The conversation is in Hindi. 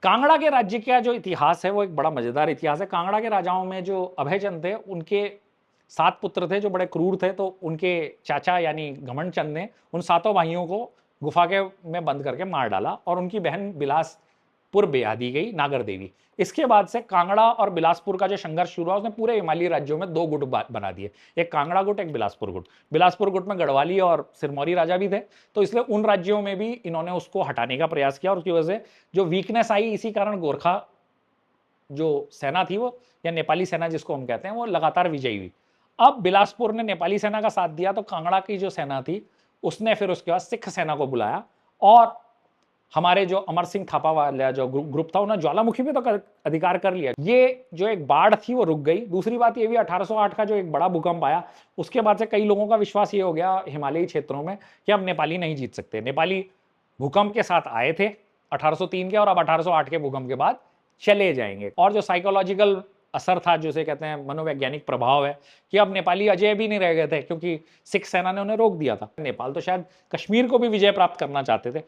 कांगड़ा के राज्य का जो इतिहास है वो एक बड़ा मजेदार इतिहास है। कांगड़ा के राजाओं में जो अभयचंद थे, उनके 7 पुत्र थे जो बड़े क्रूर थे, तो उनके चाचा यानी घमंड चंद ने उन सातों भाइयों को गुफा के में बंद करके मार डाला और उनकी बहन बिलासपुर ब्याह दी गई नागर देवी। इसके बाद से कांगड़ा और बिलासपुर का जो संघर्ष शुरू हुआ, उसने पूरे हिमालयी राज्यों में 2 गुट बना दिए, एक कांगड़ा गुट, एक बिलासपुर गुट। बिलासपुर गुट में गढ़वाली और सिरमौरी राजा भी थे, तो इसलिए उन राज्यों में भी इन्होंने उसको हटाने का प्रयास किया और उसकी वजह से जो वीकनेस आई, इसी कारण गोरखा जो सेना थी वो, या नेपाली सेना जिसको हम कहते हैं, वो लगातार विजयी हुई। अब बिलासपुर ने नेपाली सेना का साथ दिया, तो कांगड़ा की जो सेना थी उसने फिर उसके बाद सिख सेना को बुलाया और हमारे जो अमर सिंह थापा वाला जो ग्रुप था, उन्होंने ज्वालामुखी पे तो अधिकार कर लिया। ये जो एक बाढ़ थी वो रुक गई। दूसरी बात ये भी, 1808 का जो एक बड़ा भूकंप आया, उसके बाद से कई लोगों का विश्वास ये हो गया हिमालयी क्षेत्रों में कि अब नेपाली नहीं जीत सकते। नेपाली भूकंप के साथ आए थे 1803 के, और अब 1808 के भूकंप के बाद चले जाएंगे। और जो साइकोलॉजिकल असर था, जिसे कहते हैं मनोवैज्ञानिक प्रभाव है, कि अब नेपाली अजय भी नहीं रह गए थे, क्योंकि सिख सेना ने उन्हें रोक दिया था। नेपाल तो शायद कश्मीर को भी विजय प्राप्त करना चाहते थे।